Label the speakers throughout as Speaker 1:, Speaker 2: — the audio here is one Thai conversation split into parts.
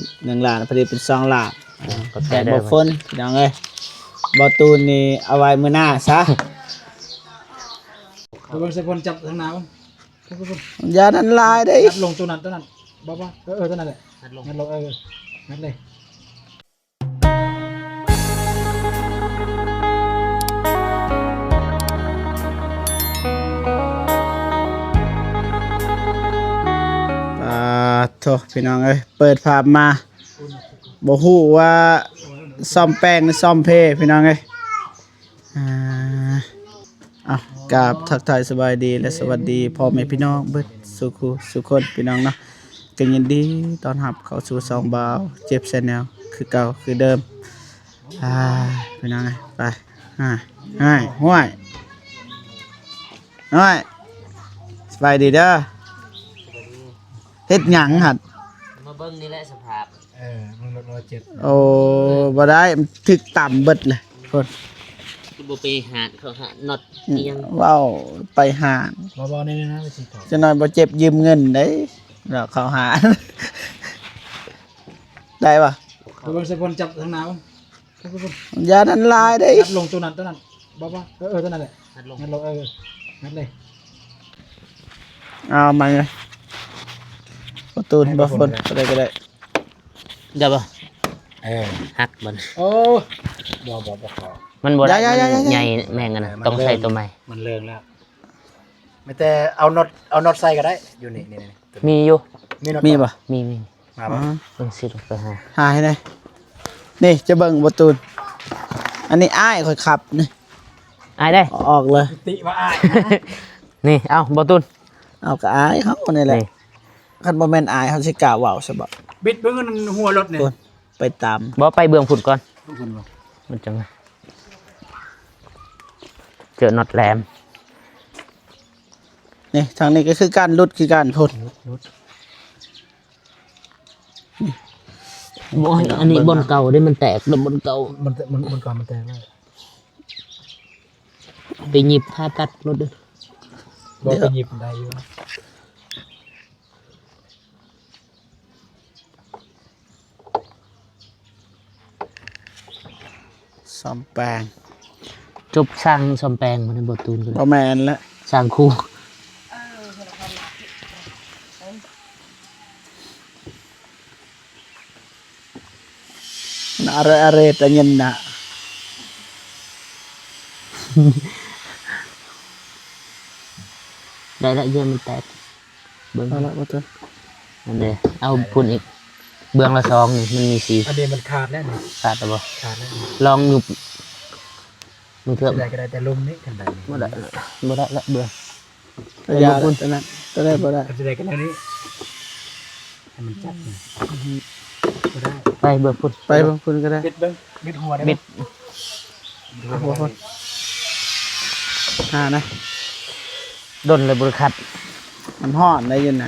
Speaker 1: 1 ล้านพอดีเป็น2 ล้าน
Speaker 2: ก็ใจ
Speaker 1: แต่
Speaker 2: ได้
Speaker 1: บ่ฝนพี่น้องเอ้ยบ่ตูนนี่เอาไว้มื้อหน้าซะ
Speaker 3: ตัวเป็นสปอนจับทางหนาว
Speaker 1: อย่านั้นลายได้
Speaker 3: นัดลงตัวนั้นบ้าตัวนั้นแหละนัดลงนัดเลย
Speaker 1: โถพี่น้องเอ้ยเปิดภาพมาบ่ฮู้ว่าซ่อมแป้งหรือซ่อมเพพี่น้องเอ้ยกราบทักทายสบายดีและสวัสดีพ่อแม่พี่น้องเบิดสุคนพี่น้องเนาะก็ยินดีต้อนรับเข้าสู่ซองบ่าวเจ็บแชนแนลคือเก่าคือเดิมพี่น้องเอ้ยไปห้วยสบายดีเด้อเฮ็ดหยังหั่น
Speaker 2: มาเบิ้งนี่แหละสภาพ
Speaker 3: มันลด107
Speaker 1: โอ้บ่ได้มันถึกต่ำเบิดเลยคน
Speaker 2: ที่บุไปหาเขาหาน็อตเอียง
Speaker 1: ว้าวไปหา
Speaker 3: บ้านี่นะไม่ใช่ต่อ
Speaker 1: จะหน่อยบ่เจ็บยืมเงินได้เราเขาหา ได้ปะ
Speaker 3: ตัวเป็นสปอนจับทางหนาว
Speaker 1: อย่านั้นลายได้
Speaker 3: นัดลงตัวนั้นบ้าตัวนั้นแหละ
Speaker 2: นัดลง
Speaker 3: นัดลงนัดเลย
Speaker 1: เอามาเลยประตูนบ่ฝนก็ได้
Speaker 2: เดี๋ยวบ่หักมัน
Speaker 3: โอ้บ่ขอ
Speaker 2: มันบ่ได้มันใหญ่แม่งกันนะต้องใส่ตัวใหม่
Speaker 3: มันเลิงแล้วไม่แต่เอาน็อตใส่ก็ได้อยู่นี่
Speaker 2: มีอยู่
Speaker 1: มีปะ
Speaker 2: มี
Speaker 3: มาป่ะ
Speaker 2: เบิ่งสิลงไปหา
Speaker 1: หาให้ได้นี่จะเบิ่งประตูนอันนี้อ้ายค่อยขับนี่
Speaker 2: อายได้
Speaker 1: ออกเลย
Speaker 3: ติว่าอ้าย
Speaker 2: นี่เอาบ่ตุน
Speaker 1: เอากับอ้ายเขานี่แหละ
Speaker 2: นี่
Speaker 1: คันบ่แม่นอ้ายเขาสิกล้าเว้าซะบ่
Speaker 3: บิดเบิ่งหัวรถเนี่ย
Speaker 1: ไปตาม
Speaker 2: บ่ไปเบื้องฝุ่นก่อน
Speaker 3: คุณบ่
Speaker 2: มันจังไงเจอน็อตแหลม
Speaker 1: นี่ทางนี้ก็คือการลุดคือการพ่น
Speaker 2: บ่อันนี้บนเก่าได้มันแตกแล้วบนเก่า
Speaker 3: มันก่อนมันแตกแล้ว
Speaker 2: ไปหยิบผ้าตัดรถเด้อ
Speaker 3: บ่ไปหยิบได้อยู่
Speaker 1: ซ่อมแปลง
Speaker 2: จบสร้างซ่อมแปลงมาในบ่ตูนก็
Speaker 1: บ่
Speaker 2: ได้
Speaker 1: แม่นแล้ว
Speaker 2: สร้างคู่
Speaker 1: อะไรแต่เงินน่ะ
Speaker 2: ได้ละเยอะมันแตกเบิ่ง
Speaker 1: เอาละบ่ตัว
Speaker 2: อันเด้เอาพุ่นอีกเบื้องละ2นี่มันมีสี
Speaker 3: อันนี้มันขาดแล้วนี่
Speaker 2: ขาดแล้วบ่
Speaker 3: ขาดแล้ว
Speaker 2: ลองหยุบมึงเถอะ
Speaker 3: ได้ก็ได้แต่ลมนี่กันได้
Speaker 2: บ่ได้ละเบื่อ
Speaker 1: ยาตัวนั้นตัวได้บ่ได้
Speaker 3: จะได้กันแล้วนี่ให้มันจับนี่บ่ได้
Speaker 2: ไปเบื่อพุ่น
Speaker 1: ไปบางคนก็ได้
Speaker 3: บิดเบิ่งบิดหัวได้
Speaker 2: บิด
Speaker 3: หัวคน
Speaker 1: หานะ
Speaker 2: ดนเลยบ่ขัด
Speaker 1: มันห่อนได้อยู่ไหน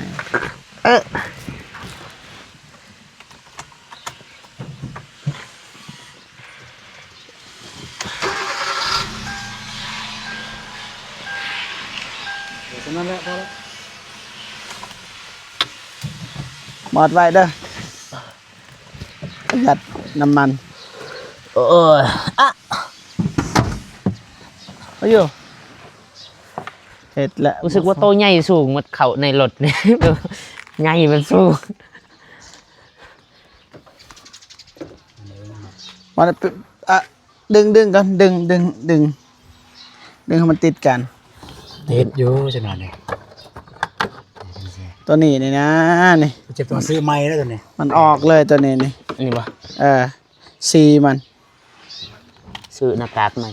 Speaker 3: นั่นแหละพอแล้ว
Speaker 1: หมอดไว้เด้อประหยัดน้ำมัน
Speaker 2: เอออ่ะ
Speaker 1: เอาอยู่เห็ดแล้ว
Speaker 2: รู้สึกว่าโตใหญ่สูงมันเข้าในรถนี่ ใหญ่มันสูง
Speaker 1: มันดึงกันดึงให้มันติดกัน
Speaker 3: ติดอยู่จังหน่อยนี่
Speaker 1: ตัวนี้นี่นะนี่
Speaker 3: เจ็บตัวซื้อไม้แล้วตัวนี้
Speaker 1: มันออกเลยตัวนี้นี่
Speaker 2: อันนี้บ่
Speaker 1: ซีมัน
Speaker 2: ซื้อหน้ากากใหม่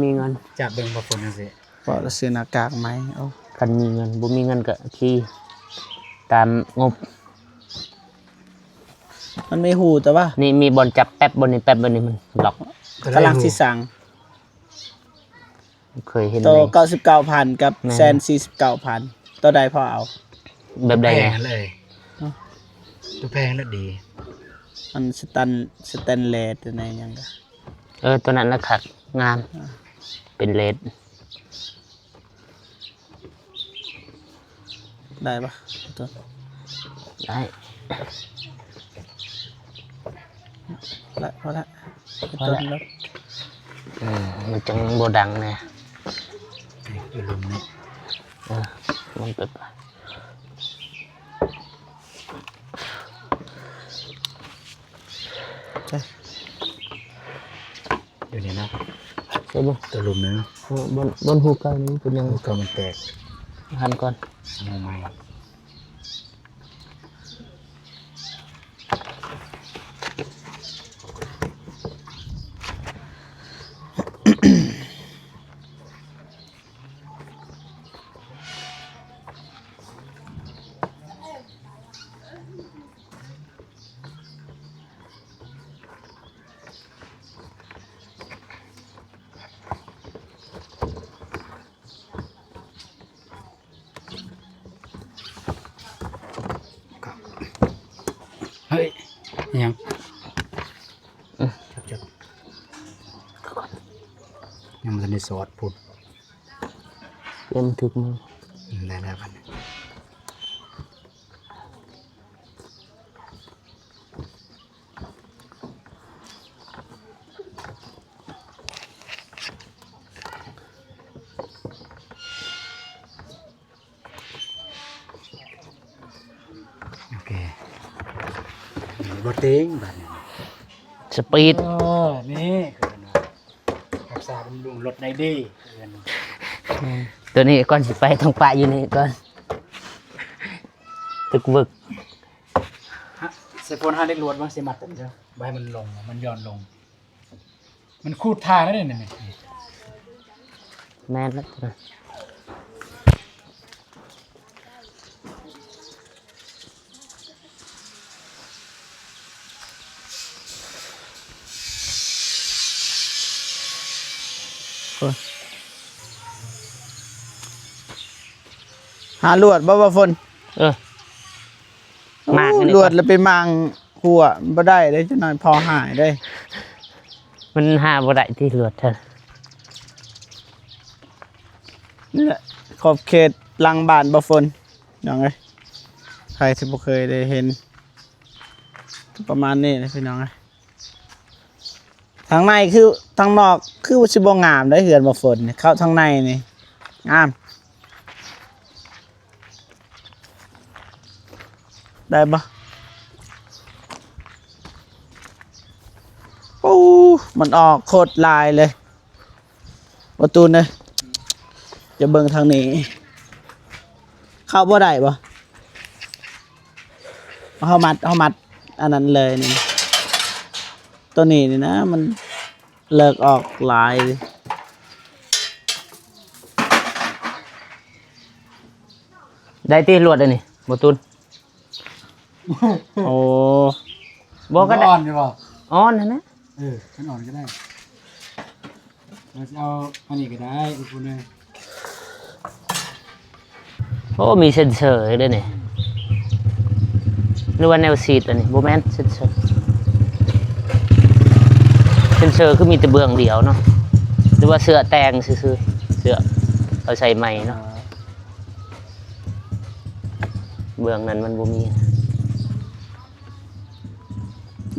Speaker 2: มีเงิน
Speaker 3: จับเบิ่งบ่ฝนจังซี่
Speaker 1: พอเราซื้อหน้ากากไหมเอา
Speaker 2: คันมีเงินบ่มีเงินก็ขี่ตามงบ
Speaker 1: มันไม่หูแต่ว่า
Speaker 2: นี่มีบอลจับแป๊บบอลนี่แป๊บบอลนี่มันล็อก
Speaker 1: กำลังสิสั่ง
Speaker 2: เคยเห็น
Speaker 1: ตัว
Speaker 2: ไหม
Speaker 1: 99,000กับ
Speaker 2: แม่น
Speaker 1: 149,000ตัวใดพอเอา
Speaker 2: แบบใด
Speaker 3: แพ
Speaker 2: ไง
Speaker 3: งเลยตัวแพงแล้วดี
Speaker 1: มันสแตนเลสตัวไหนยังก็
Speaker 2: ตัวนั้นละขัดงามเป็นเลด
Speaker 1: ได้ปะตัว
Speaker 2: ได้
Speaker 1: ละพอละ
Speaker 2: พอละ
Speaker 1: ต้นรถ
Speaker 2: มันจังบ่ดังแน่
Speaker 3: อยู่ลุมนี่
Speaker 2: มันเป็น
Speaker 3: อยู่นี่นะ
Speaker 2: ใช่บ่
Speaker 3: ตัวลุมนี่
Speaker 2: บนหูเก่านี่เป็นยัง
Speaker 3: ลูกก็มันแตก
Speaker 2: หันก่อน
Speaker 3: งูใหม่ เฮ้ยยังจับยังมันในซอสพุด
Speaker 2: เล่มถึกมือ
Speaker 3: ได้แล้วกันโอเคบดติ้งแบบนี้
Speaker 2: สปีด
Speaker 3: นี่รักษาบำรุงรถในดี
Speaker 2: ตัวนี้ก่อนสิไปต้องปะอยู่นี่ก่อนตึกบึก
Speaker 3: เซฟโฟนห้าเล็กลวดบ้างเสียมัดผมเจ้าใบมันลงมันย้อนลง มันคูดทางแล้วเนี่ย
Speaker 2: แม่นแล้วนะ
Speaker 1: หาลวดบ่ฝน
Speaker 2: มากอันนี้
Speaker 1: ลวดแล้วไปมางหัวบ่ได้ได้จังหน่อยพอหายได้
Speaker 2: มันหาบ่ได้ที่รวดเถอะ
Speaker 1: นี่แหละขอบเขตหลังบ้านบ่ฝนน้องเอ้ยใครที่บ่เคยได้เห็นประมาณนี้นะพี่น้องเอ้ยทางในคือทางนอกคือสิบ่งามได้เหือนบ่ฝนนี่เข้าทางในนี่งามได้ปะโอ้มันออกโคตรลายเลยประตูเนี่ยจะเบิ่งทางนี้ เข้าบ่ได้ปะเอามัดอันนั้นเลยนี่ตัวนี้นี่นะมันเลิกออกลาย
Speaker 2: ได้ที่รวดอันนี้บ่ตุน
Speaker 1: โอ้
Speaker 2: บ่ก็ได้
Speaker 3: อ่อนใช่ป่ะ
Speaker 2: อ่อนนะ
Speaker 3: มันอ่อนก็ได้เราจะเอาอันนี้ก็ได้อีกคนนึง
Speaker 2: โอ้มีเซ็นเซอร์ด้วยนี่หรือว่าแนวซีดอันนี้บ่แม่นเซ็นเซอร์คือมีแต่เบื้องเดียวเนาะหรือว่าเสื้อแตงซื่อๆเสื้อเอาใส่ใหม่เนาะเบื้องนั้นมันบ่มี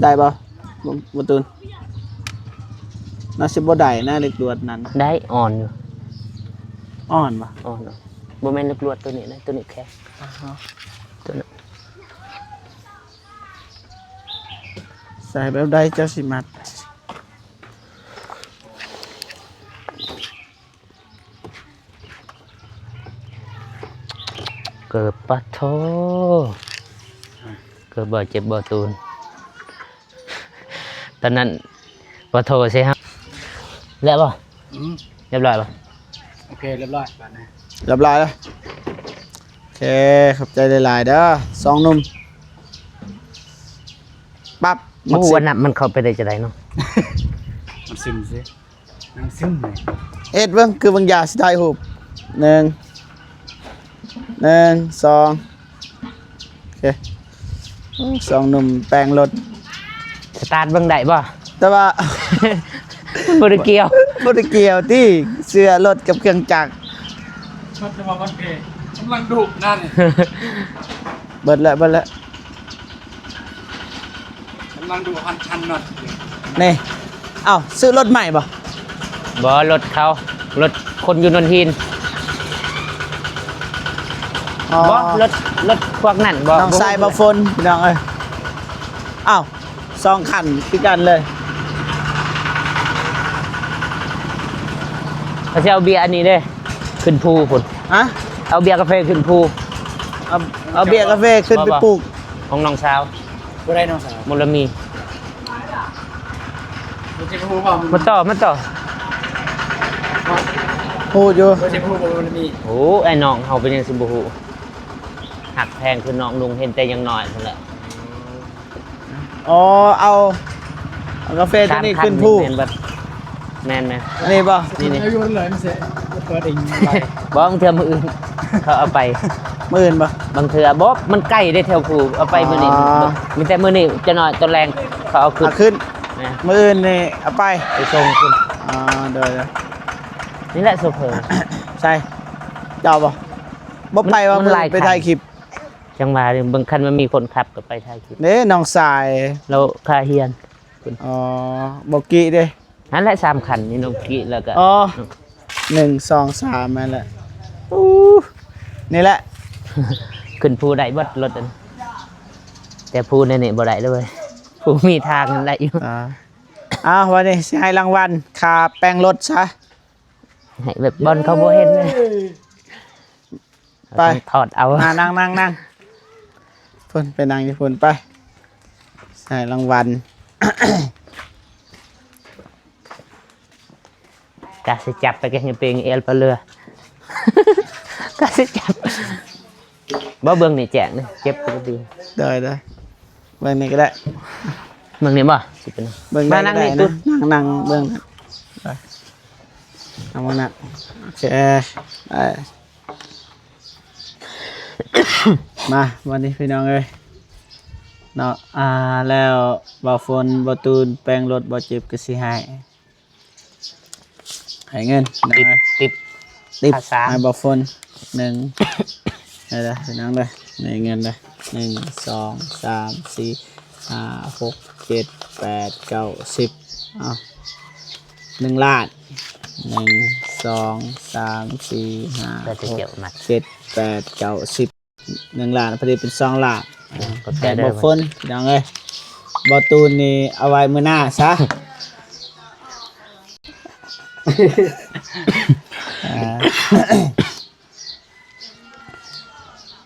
Speaker 1: ได้ปะประตูน่าสิบ่ได้นะเล็กลวดนั้น
Speaker 2: ได้อ่อนอยู่
Speaker 1: อ่อนปะ
Speaker 2: อ่อนเนาะบ่แม่นลึกลวดตัวนี้นะตัวนี้แค่ตัวนั้น
Speaker 1: ใส่แบบใดเจ้าสิมัด
Speaker 2: เกิดปะโทเกิดบ่เจ็บบ่ตูนตอนนั้นปะโทใช่ครับแล้วป่ะเรียบร้อยป่ะ
Speaker 3: โอเคเรียบร้อยบ้านนะ
Speaker 1: เรียบร้อยแล้วโอเคขอบใจหลายๆเด้อสองหนุ่มปั๊บ
Speaker 2: เมื่อวันนั้นมันเข้าไปได้จะได้เนาะ
Speaker 3: มันซึมสิน้ำซึมเลย
Speaker 1: เอ็ดเบิ่งคือบางอย่างสิถ่ายรูป1 1 2โอเคสองหนุ่มแปลงรถ
Speaker 2: สตาร์ทเบิ่งได้ป่ะ
Speaker 1: แต่ว่า
Speaker 2: บ่ได้เกี่ยว
Speaker 1: บ่ได้เกี่ยวที่เสื้อรถกับเครื่องจักร
Speaker 3: ชดจะมาวันเพกำลังดุนั่น
Speaker 1: เบิดแล้ว
Speaker 3: กำลังดูพันชันหน่อย
Speaker 1: นี่เอ้าซื้อรถใหม่บ่
Speaker 2: บ่รถเขารถคนอยู่นนทิน
Speaker 1: อ๋อ
Speaker 2: บ่รถพวกนั้นบ่
Speaker 1: น้องทรายบ่ฝนพี่น้องเอ้ยเอ้า2คันคือกันเลย
Speaker 2: เขาจะเอาเบียร์อันนี้เด้ขึ้นภูพุ่น
Speaker 1: ฮะ
Speaker 2: เอาเบียร์กาแฟขึ้นภู
Speaker 1: เอาเบียร์กาแฟขึ้นไปปลูก
Speaker 2: ของน้องสาว
Speaker 3: บ่ได้น้องสาว
Speaker 2: มลมี
Speaker 3: บ่ใช่ผู้บ่
Speaker 2: มาต่อ
Speaker 1: พูดอยู่
Speaker 3: บ่ใช่ผู้บ่มันมี
Speaker 2: โอ้ไอ้น้องเฮาเป็นยังสิบ่ฮู้หักแพงคือน้องลุงเห็นแต่ยังน้อยนั่นแหละ
Speaker 1: อ๋อเอากาแฟตัวนี้ขึ้นผู้
Speaker 2: แม่นบ่แม่น
Speaker 1: อันนี้ป่ะ
Speaker 3: นี่อายุมันเลยมันเสียเปิดเองไป
Speaker 2: บ่บางเทื่อมื้ออื่นเขาเอาไป
Speaker 1: มื่นป่ะ
Speaker 2: บางเทื่อบ่มันใกล้ได้แถวภูเอาไปมื้อนี้
Speaker 1: อ๋อ
Speaker 2: มีแต่มื้อนี้จะน้อยตอนแรงเขาเอาขึ้น
Speaker 1: เอาขึ้น
Speaker 2: นะ
Speaker 1: มื่นนี่เอาไป
Speaker 2: ไปส่งขึ้น
Speaker 1: อ๋อเดี๋ยว
Speaker 2: นี่แหละโซเฟอร์
Speaker 1: ใช่เจ้าป่ะบ่ไปว่า
Speaker 2: มัน
Speaker 1: มื้อ
Speaker 2: หลาย
Speaker 1: ไปถ่ายคลิป
Speaker 2: จังหวะนี่บางคันมันมีคนขับก็ไปถ่ายคลิป
Speaker 1: เด้น้องสาย
Speaker 2: แล้วค่าเฮียน
Speaker 1: อ๋อบ่กี้เด้
Speaker 2: นั่นแหละ3คันนี่น้องกี้แล้วก็
Speaker 1: อ๋อ1 2 3นั่นแหละอู้นี่แหละ
Speaker 2: ขึ้นภูได้เบิดรถอันแต่ภูในนี่บ่ได้เลยเว้ยภูมีทางนั่นแหละอยู่
Speaker 1: วันนี้สิให้รางวัลค่าแปลงรถซะ
Speaker 2: ให้แบบบอลเขาบ่เห็นเลย
Speaker 1: ไป
Speaker 2: ถอดเอา
Speaker 1: นั่งพุ่นไปนั่งที่พุ่นไปใส่รางวัล
Speaker 2: กะสิจับไปกันยังเป็นเอลปลาเรือกะสิจับบ่เบิ่งนี่แจกนี่เจ็บปกติ
Speaker 1: ได้เบิ่งนี่ก็ได้
Speaker 2: เบิ่งนี่บ่สิเป็น
Speaker 1: เบิ่ง
Speaker 2: มา
Speaker 1: ได้
Speaker 2: นั่ง
Speaker 1: ก็
Speaker 2: นี่
Speaker 1: ได้
Speaker 2: ตุ๊ด
Speaker 1: นั่งเบิ่งไปเอามานั่งโอเคไป มาวันนี้พี่น้องเอ้ยเนาะแล้วบ่ฝนบ่ตูนแปลงรถบ่เจ็บก็สิให้เงินพี่น้อง
Speaker 2: ติด
Speaker 1: เอ้ย
Speaker 2: ติด
Speaker 1: ติบ
Speaker 2: ภาษา
Speaker 1: ให้บ่ฝน1ได้ละพี่น้องเด้อนี่เงินเด้อ1 2 3 4 5 6 7 8 9 10เอา1 ล้าน1 2 3 4 5
Speaker 2: ก็จะเกี่ยวมัด
Speaker 1: 7 8 9 10 1 ล้านพอดีเป็น2 ล้าน
Speaker 2: ก็จะได้
Speaker 1: บ่ฝนพี่น้องเอ้ยบ่ตูนนี่เอาไว้มื้อหน้าซะ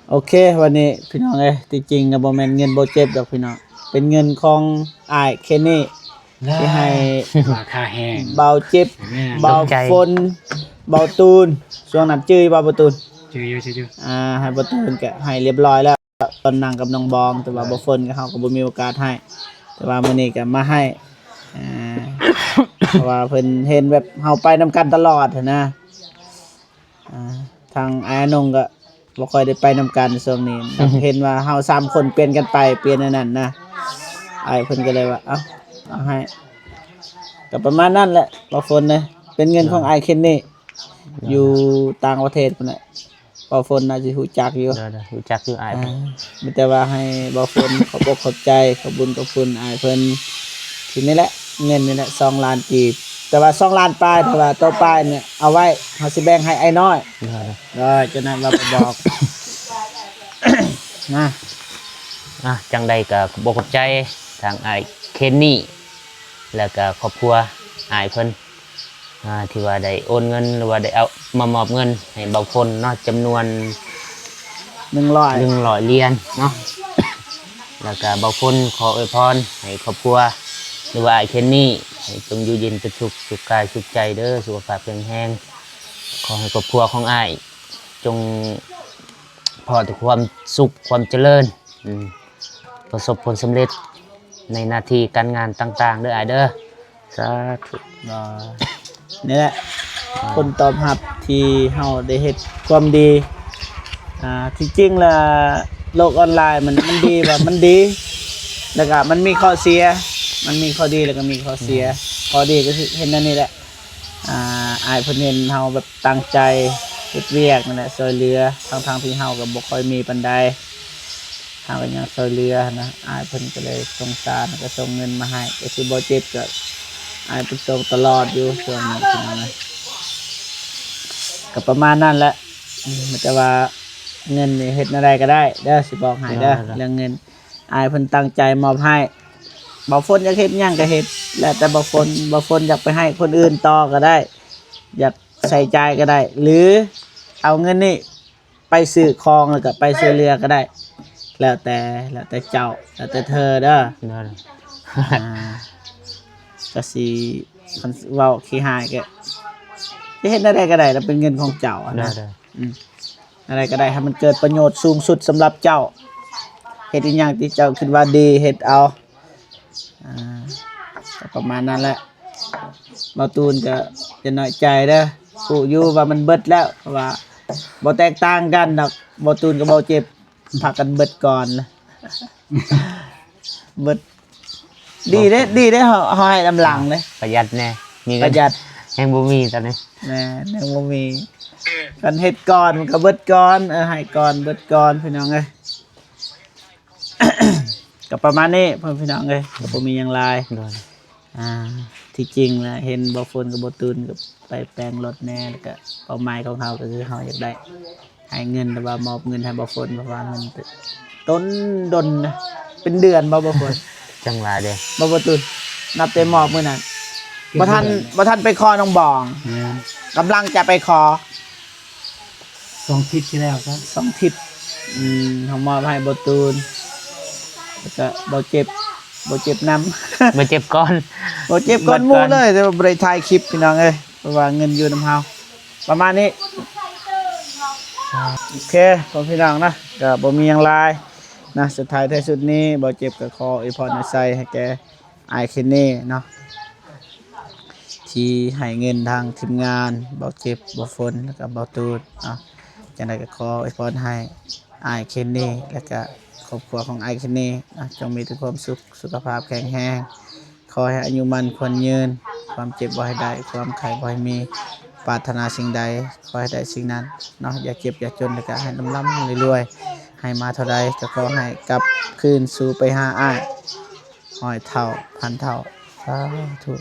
Speaker 1: โอเควันนี้พี่น้องเอ้ยที่จริงก็บ่แม่นเงินบ่เจ็บดอกพี่น้องเป็นเงินของอ้ายเคนนี่ที่ให้
Speaker 3: ราคาแห้ง
Speaker 1: เบาเจ็บ
Speaker 3: แม่
Speaker 1: เบาฝนเบาตูนช่วงนั้นจื้อบ่เบาตูน
Speaker 3: ชื่ออยู่
Speaker 1: ให้เบาตูนก็ให้เรียบร้อยแล้วตอนนั่งกับน้องบองแต่ว่าบ่ฝนก็เฮาก็บ่มีโอกาสให้แต่ว่ามื้อนี้ก็มาให้เพราะว่าเพิ่นเห็นแบบเฮาไปนํกันตลอดหั้นนะทางอานงก็บ่ค่อยได้ไปนํกันช่วงนี้ เห็นว่าเฮา3คนเปลี่ยนกันไปเปลี่ยนอันนั้นนะไอ้เพิ่นก็เลยว่าเอาให้ก็ประมาณนั้นแหละบ่ฝนเลยเป็นเงินของไอ้เคนนี่อยู่ต่างประเทศพุ่นน่ะบ่ฝนน่าสิรู้จักอยู่
Speaker 2: เดี๋ยวรู้จักอยู่อ้าย
Speaker 1: มีแต่ว่าให้บ่ฝนขอบอกขอบใจขอบบุญขอบคุณอ้ายเพิ่นทีนี้แหละเงินนี่แหละ2 ล้านกีบแต่ว่า2 ล้านปลายแต่ว่าตัวปลายเนี่ยเอาไว้เฮาสิแบ่งให้ไอ้น้อยได้จะนั้นเราไปบอก นะ
Speaker 2: จังใดก็บ่ขอบใจทางอ้ายเคนนี่แล้วก็ครอบครัวอ้ายเพิ่นที่ว่าได้โอนเงินหรือว่าได้เอามามอบเงินให้เบาคนเนาะจำนวน
Speaker 1: 100
Speaker 2: 100เหรียญเนาะ แล้วก็บางคนขออวยพรให้ครอบครัวหรือว่าไอ้เคนนี่ให้จงอยู่เย็นเป็นสุขสุขกายสุขใจเด้อสุขภาพแข็งแรงขอให้ครอบครัวของอ้ายจงพอแต่ความสุขความเจริญประสบผลสำเร็จในหน้าที่การงานต่างๆเด้ออ้ายเด้อสาธุ
Speaker 1: นี่แหละคนตอบรับที่เฮาได้เฮ็ดความดีที่จริงแล้วโลกออนไลน์มันดีว่ามันดีแล้วก็มันมีข้อเสียมันมีข้อดีแล้วก็มีข้อเสียข้อดีก็คือเห็นนั่นนี่แหละอ้ายเพิ่นเห็นเฮาแบบตั้งใจเฮ็ดเวียกนั่นแหละช่วยเหลือทางที่เฮาก็บ่ค่อยมีปานใด ทางก็ยังซอยเรือนะอายเพิ่นก็เลยสงสารก็ส่งเงินมาให้ก็คือบ่เจ็บก็อายเพิ่นส่งตลอดอยู่ช่วงนี้พี่น้องเอ้ยก็ประมาณนั้นแหละแต่ว่าเงินนี่เฮ็ดอะไรก็ได้เด้อสิบอกให้เด้อเรื่องเงินอายเพิ่นตั้งใจมอบให้บ่ฝนอยากเฮ็ดหยังก็เฮ็ดแล้วแต่บ่ฝนอยากไปให้คนอื่นต่อก็ได้ อยากใส่ใจก็ได้ หรือเอาเงินนี่ไปซื้อของแล้วก็ไปซื้อเรือก็ได้ แล้วแต่เจ้าแล้วแต่เธอเด้อ
Speaker 2: นั่น
Speaker 1: ก็สิคันเว้าขี้หายก็จะเฮ็ดได้ก็ได้แล้วเป็นเงินของเจ้าอะ
Speaker 2: ได้
Speaker 1: นะ
Speaker 2: ได้
Speaker 1: อะไรก็ได้ให้มันเกิดประโยชน์สูงสุดสำหรับเจ้าเฮ็ดอีหยังที่เจ้าคิดว่าดีเฮ็ดเอาก็ประมาณนั้นแหละบ่ตูนก็จะน้อยใจเด้อผู้อยู่ว่ามันเบิดแล้วเพราะว่าบ่แตกต่างกันดอกบ่ตูนกับบ่เจ็บพากันเบิดก่อนนะเบิดดีเด้เฮาให้ลำหลังเด้
Speaker 2: ประหยัดแน่มี
Speaker 1: ป
Speaker 2: เงิน
Speaker 1: ระหยัด
Speaker 2: แฮงบ่มีตอนนี้
Speaker 1: แน่ยังบ่มีกันเฮ็ดก่อนมันก็เบิดก่อนให้ก่อนเบิดก่อนพี่น้องเอ้ย ก็ประมาณนี้พ่อพี่น้องเอ้ยก็บ่มีหยังหลาย
Speaker 2: โดน
Speaker 1: ที่จริงนะเห็นบ่ฝนกับบ่ตูนก็ไปแปลงรถแน่แล้วก็เป้าหมายของเฮาก็คือเฮาอยากได้ให้เงินแต่ว่ามอบเงินให้บ่ฝนเพราะว่าเงินต้นดนนะเป็นเดือนบ่ฝน
Speaker 2: จังหวะเด้อ
Speaker 1: บ่ตูนนับแต่มอบมื้อนั้นบ่ทันไปขอน้องบอง
Speaker 3: แม่น
Speaker 1: กำลังจะไปขอ
Speaker 3: 2 ทิศที่แล้วซะ
Speaker 1: 2 ทิศเฮามอบให้บ่ตูนแล้วก็บ่เจ็บนำ
Speaker 2: บ่เจ็บก่อน
Speaker 1: บ่เจ็บก้อนหมูเลยแต่ว่าบ่ได้ถ่ายคลิปพี่น้องเอ้ยเพราะว่าเงินอยู่นำเฮาประมาณนี้โอเคพ่อพี่น้องนะก็บ่มีหยังหลายนะสุดท้ายท้ายสุดนี้บ่เจ็บก็ขออวยพรให้ใส่ให้แกอายเคนนี่เนาะที่ให้เงินทางทีมงานบ่เจ็บบ่ฝนแล้วก็บ่ตูดเนาะจังได๋ก็ขออวยพรให้อายเคนนี่แล้วก็ครอบครัวของอายเคนนี่นะจงมีแต่ความสุขสุขภาพแข็งแรง ขอให้อายุมันควรยืนความเจ็บบ่ให้ได้ความไข้บ่ให้มีปรารถนาสิ่งใดขอให้ได้สิ่งนั้นเนาะอย่าเจ็บอย่าจนแล้วก็ให้ร่ำรวยๆให้มาเท่าใดก็ขอให้กลับคืนสู่ไปหาอ้าย100 เท่าพันเท่าสาธุ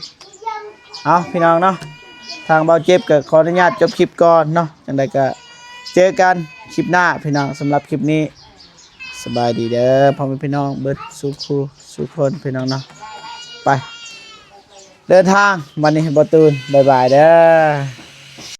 Speaker 1: เอาพี่น้องเนาะทางเบาเจ็บก็ขออนุญาตจบคลิปก่อนเนาะจังใดก็เจอกันคลิปหน้าพี่น้องสำหรับคลิปนี้สบายดีเด้อพ่อแม่พี่น้องเบิดสู่คู่สู่คนพี่น้องเนาะไปเดินทางวันนี้บอตูนบ๊ายบายเด้อ